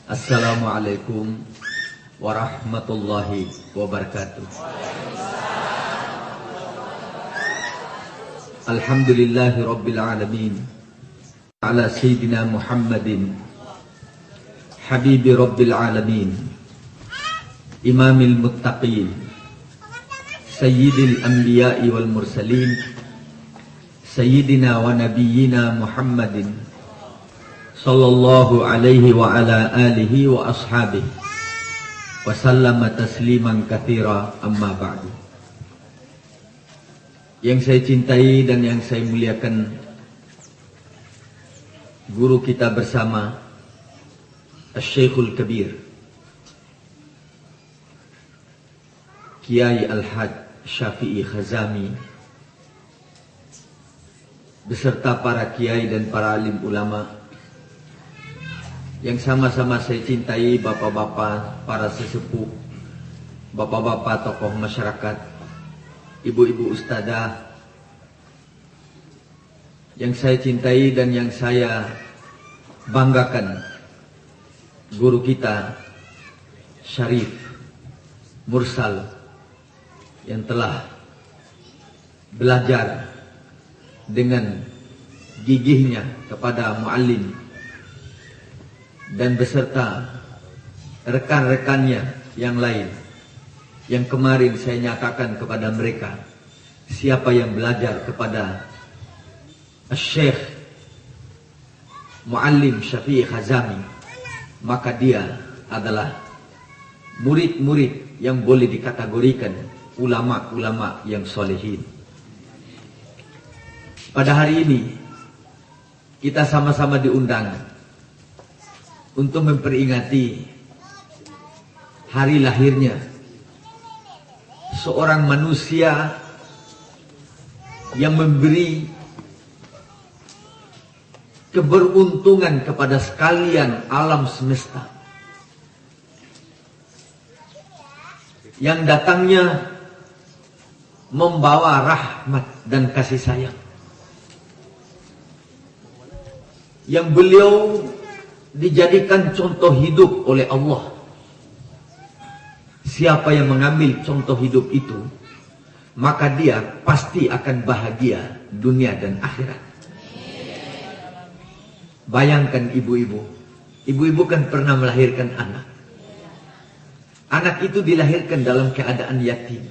Assalamualaikum warahmatullahi wabarakatuh. Alhamdulillahi rabbil alamin. Ala sayyidina Muhammadin habibi rabbil alamin, imamil muttaqin, sayyidil anbiya'i wal mursalin, sayyidina wa nabiyyina Muhammadin sallallahu alaihi wa ala alihi wa ashabihi wa sallama tasliman katsira, amma ba'du. Yang saya cintai dan yang saya muliakan, guru kita bersama Asy-Syekhul Kabir Kiai Al-Hajj Syafi'i Khazami beserta para kiai dan para alim ulama yang sama-sama saya cintai, bapak-bapak, para sesepuh, bapak-bapak tokoh masyarakat, ibu-ibu ustadzah yang saya cintai dan yang saya banggakan, guru kita Syarif Mursal yang telah belajar dengan gigihnya kepada muallim dan beserta rekan-rekannya yang lain, yang kemarin saya nyatakan kepada mereka, siapa yang belajar kepada Syekh Muallim Syafi'i Khazami, maka dia adalah murid-murid yang boleh dikategorikan ulama-ulama yang solehin. Pada hari ini kita sama-sama diundang untuk memperingati hari lahirnya seorang manusia yang memberi keberuntungan kepada sekalian alam semesta, yang datangnya membawa rahmat dan kasih sayang, yang beliau dijadikan contoh hidup oleh Allah. Siapa yang mengambil contoh hidup itu, maka dia pasti akan bahagia dunia dan akhirat. Bayangkan ibu-ibu, ibu-ibu kan pernah melahirkan anak. Anak itu dilahirkan dalam keadaan yatim.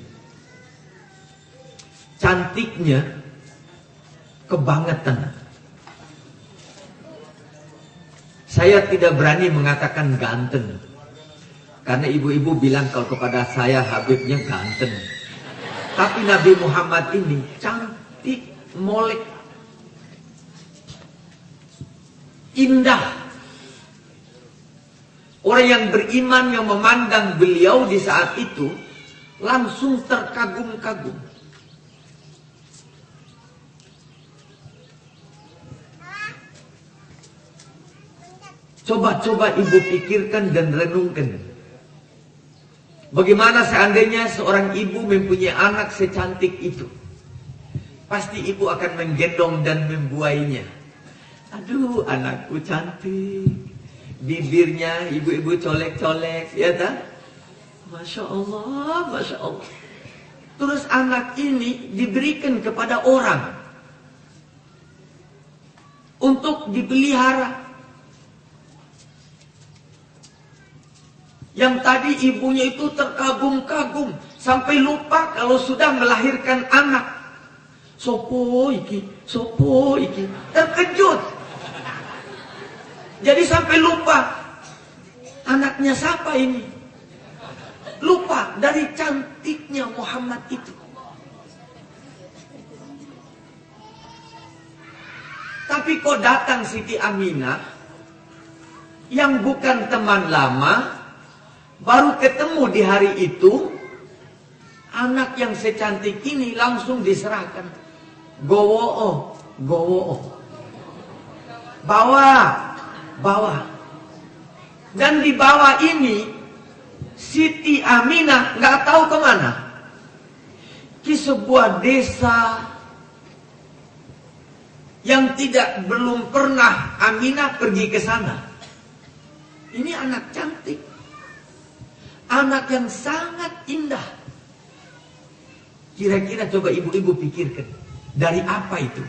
Cantiknya kebangetan. Saya tidak berani mengatakan ganteng, karena ibu-ibu bilang kalau kepada saya Habibnya ganteng. Tapi Nabi Muhammad ini cantik, molek, indah. Orang yang beriman yang memandang beliau di saat itu langsung terkagum-kagum. Coba-coba ibu pikirkan dan renungkan. Bagaimana seandainya seorang ibu mempunyai anak secantik itu? Pasti ibu akan menggendong dan membuainya. Aduh, anakku cantik. Bibirnya ibu-ibu colek-colek, ya tak? Masya Allah, Masya Allah. Terus anak ini diberikan kepada orang untuk dipelihara. Yang tadi ibunya itu terkagum-kagum sampai lupa kalau sudah melahirkan anak. Sopo iki, terkejut. Jadi sampai lupa anaknya siapa ini. Lupa dari cantiknya Muhammad itu. Tapi kok datang Siti Aminah yang bukan teman lama, baru ketemu di hari itu, anak yang secantik ini langsung diserahkan. Gowo, bawa. Dan di bawah ini Siti Aminah nggak tahu kemana, ke sebuah desa yang belum pernah Aminah pergi ke sana. Ini anak cantik. Anak yang sangat indah. Kira-kira coba ibu-ibu pikirkan. Dari apa itu?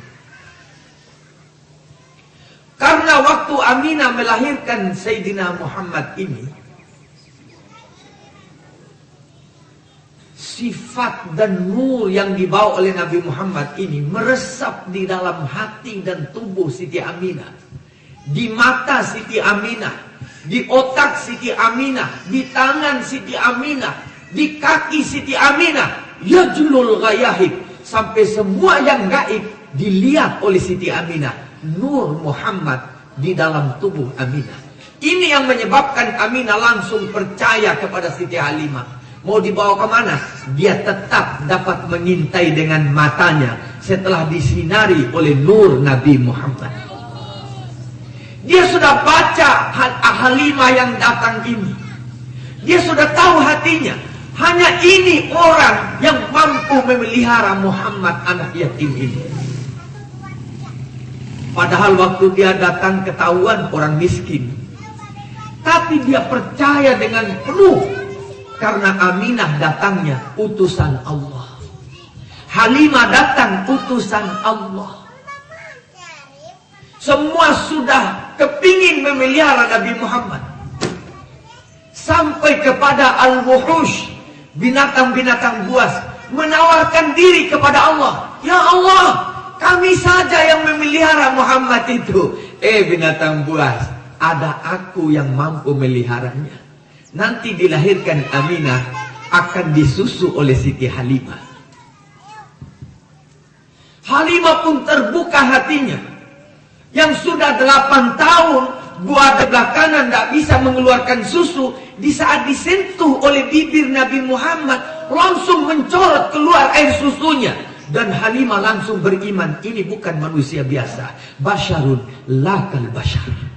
Karena waktu Aminah melahirkan Sayyidina Muhammad ini, sifat dan nur yang dibawa oleh Nabi Muhammad ini meresap di dalam hati dan tubuh Siti Aminah. Di mata Siti Aminah, di otak Siti Aminah, di tangan Siti Aminah, di kaki Siti Aminah. Yajlul ghayahib. Sampai semua yang gaib dilihat oleh Siti Aminah. Nur Muhammad di dalam tubuh Aminah. Ini yang menyebabkan Aminah langsung percaya kepada Siti Halimah. Mau dibawa kemana? Dia tetap dapat mengintai dengan matanya setelah disinari oleh nur Nabi Muhammad. Dia sudah baca Halimah yang datang ini. Dia sudah tahu hatinya. Hanya ini orang yang mampu memelihara Muhammad anak yatim ini. Padahal waktu dia datang ketahuan orang miskin. Tapi dia percaya dengan penuh. Karena Aminah datangnya utusan Allah. Halimah datang utusan Allah. Semua sudah kepingin memelihara Nabi Muhammad. Sampai kepada al-wuhush, binatang-binatang buas, menawarkan diri kepada Allah. Ya Allah, kami saja yang memelihara Muhammad itu. Binatang buas, ada aku yang mampu meliharanya. Nanti dilahirkan Aminah, akan disusu oleh Siti Halimah. Halimah pun terbuka hatinya. Yang sudah 8 tahun, buah sebelah kanan tidak bisa mengeluarkan susu. Di saat disentuh oleh bibir Nabi Muhammad, langsung mencorot keluar air susunya. Dan Halimah langsung beriman, ini bukan manusia biasa. Basyarun lakal basyar.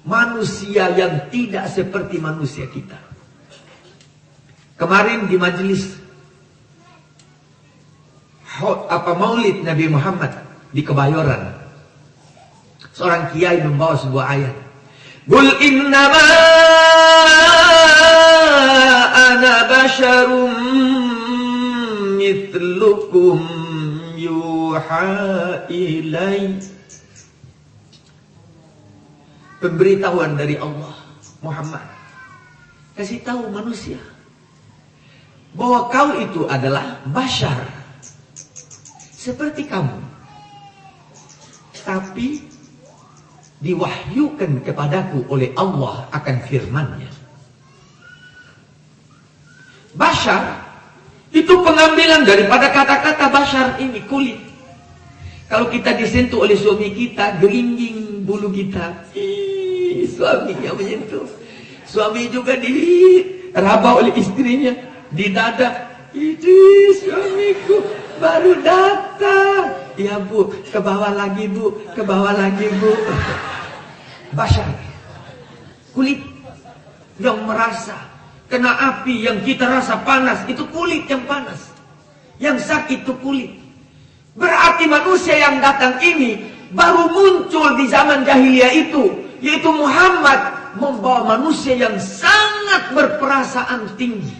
Manusia yang tidak seperti manusia kita. Kemarin di majelis maulid Nabi Muhammad di Kebayoran, seorang kiai membawa sebuah ayat. Qul innama ana basyarum mithlukum yuha ilai. Pemberitahuan dari Allah, Muhammad kasih tahu manusia bahwa kau itu adalah basyar seperti kamu, tapi diwahyukan kepadaku oleh Allah akan firman-Nya. Basyar itu pengambilan daripada kata-kata basyar ini, kulit. Kalau kita disentuh oleh suami kita, geringging bulu kita. Suaminya menyentuh. Suami juga diraba oleh istrinya di dada. Itu suamiku baru datang. Ya bu, ke bawah lagi bu, ke bawah lagi bu. Basyar, kulit yang merasa kena api, yang kita rasa panas, itu kulit yang panas. Yang sakit itu kulit. Berarti manusia yang datang ini baru muncul di zaman jahiliyah itu, yaitu Muhammad membawa manusia yang sangat berperasaan tinggi.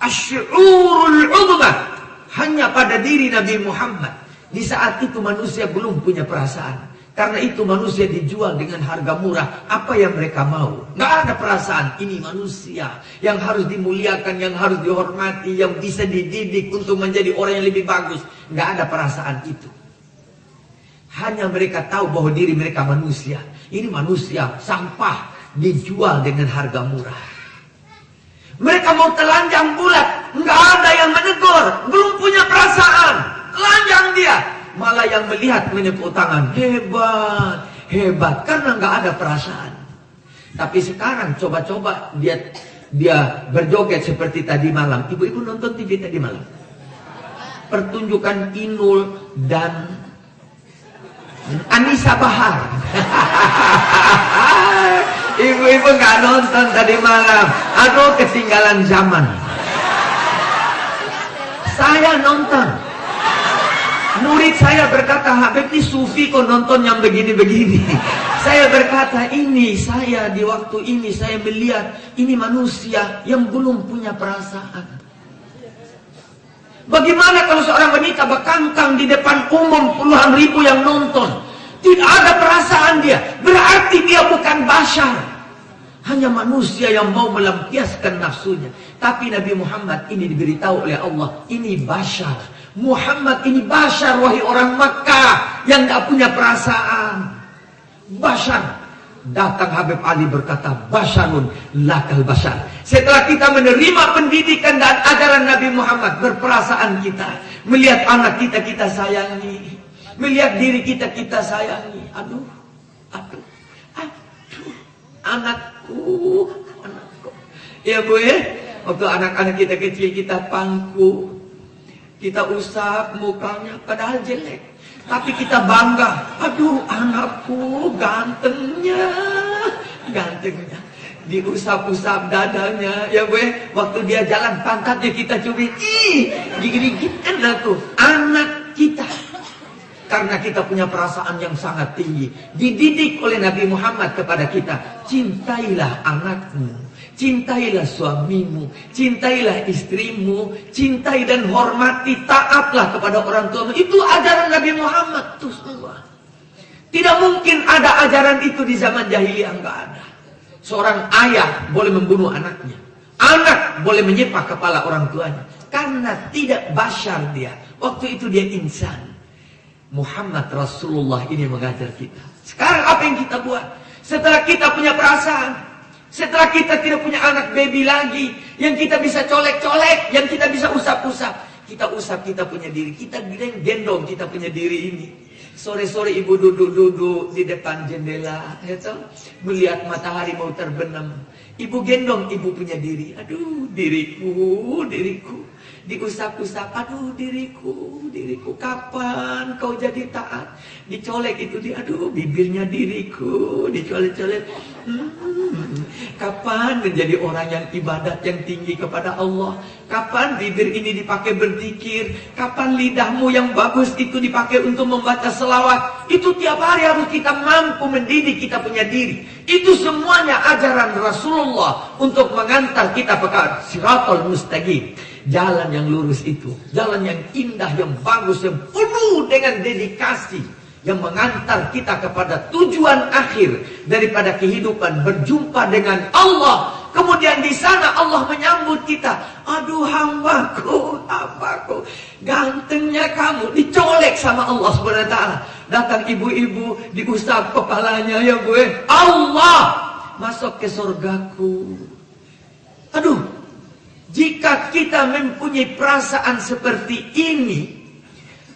Asy'urul uzmah hanya pada diri Nabi Muhammad. Di saat itu manusia belum punya perasaan. Karena itu manusia dijual dengan harga murah. Apa yang mereka mau? Nggak ada perasaan. Ini manusia yang harus dimuliakan, yang harus dihormati, yang bisa dididik untuk menjadi orang yang lebih bagus. Nggak ada perasaan itu. Hanya mereka tahu bahwa diri mereka manusia. Ini manusia sampah, dijual dengan harga murah. Mereka mau telanjang bulat, nggak ada yang menegur, belum punya perasaan, telanjang dia. Malah yang melihat menepuk tangan, hebat, hebat, karena nggak ada perasaan. Tapi sekarang coba-coba dia berjoget seperti tadi malam. Ibu-ibu nonton TV tadi malam? Pertunjukan Inul dan Anissa Bahar. Ibu-ibu nggak nonton tadi malam. Aduh, ketinggalan zaman. Saya nonton. Murid saya berkata, Habib ini sufi kok nonton yang begini-begini. Saya berkata, ini saya di waktu ini saya melihat ini manusia yang belum punya perasaan. Bagaimana kalau seorang wanita berkangkang di depan umum puluhan ribu yang nonton, tidak ada perasaan dia, berarti dia bukan bashar, hanya manusia yang mau melampiaskan nafsunya. Tapi Nabi Muhammad ini diberitahu oleh Allah, ini bashar. Muhammad ini bashar, wahai orang Makkah yang gak punya perasaan. Bashar. Datang Habib Ali berkata, basyarun lakal bashar. Setelah kita menerima pendidikan dan ajaran Nabi Muhammad, berperasaan kita, melihat anak kita, kita sayangi, melihat diri kita, kita sayangi. Aduh, anakku. Ya Bu ya, waktu anak-anak kita kecil kita pangku, kita usap mukanya padahal jelek, tapi kita bangga. Aduh, anakku gantengnya. Diusap-usap dadanya, ya Bu. Waktu dia jalan pantatnya kita cubit, digigit-gigitkan aku. Anak kita. Karena kita punya perasaan yang sangat tinggi, dididik oleh Nabi Muhammad kepada kita, cintailah anakmu, cintailah suamimu, cintailah istrimu, cintai dan hormati, taatlah kepada orang tuamu. Itu ajaran Nabi Muhammad itu semua. Tidak mungkin ada ajaran itu di zaman jahiliyah, enggak ada. Seorang ayah boleh membunuh anaknya, anak boleh menyepah kepala orang tuanya, karena tidak bashar dia. Waktu itu dia insan. Muhammad Rasulullah ini mengajar kita. Sekarang apa yang kita buat? Setelah kita punya perasaan, setelah kita tidak punya anak baby lagi, yang kita bisa colek-colek, yang kita bisa usap-usap, kita usap, kita punya diri, kita gendong, kita punya diri ini. Sore-sore ibu duduk-duduk di depan jendela, ya toh, melihat matahari mau terbenam. Ibu gendong, ibu punya diri. Aduh, diriku. Diusap-usap, aduh diriku, kapan kau jadi taat? Dicolek itu dia, aduh bibirnya diriku, dicolek-colek. Kapan menjadi orang yang ibadat yang tinggi kepada Allah? Kapan bibir ini dipakai berzikir? Kapan lidahmu yang bagus itu dipakai untuk membaca selawat? Itu tiap hari harus kita mampu mendidik kita punya diri. Itu semuanya ajaran Rasulullah untuk mengantar kita ke Siratal Mustaqim. Jalan yang lurus itu, jalan yang indah, yang bagus, yang penuh dengan dedikasi, yang mengantar kita kepada tujuan akhir daripada kehidupan, berjumpa dengan Allah. Kemudian di sana Allah menyambut kita. Aduh hambaku, gantengnya kamu, dicolek sama Allah SWT. Datang ibu-ibu, diusap kepalanya, ya Bu, Allah masuk ke surgaku. Aduh, jika kita mempunyai perasaan seperti ini,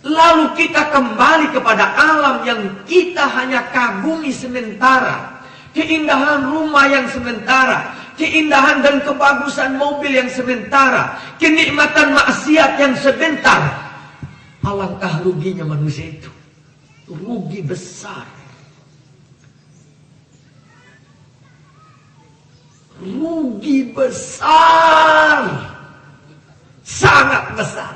lalu kita kembali kepada alam yang kita hanya kagumi sementara, keindahan rumah yang sementara, keindahan dan kebagusan mobil yang sementara, kenikmatan maksiat yang sebentar, alangkah ruginya manusia itu. Rugi besar. Rugi besar, sangat besar.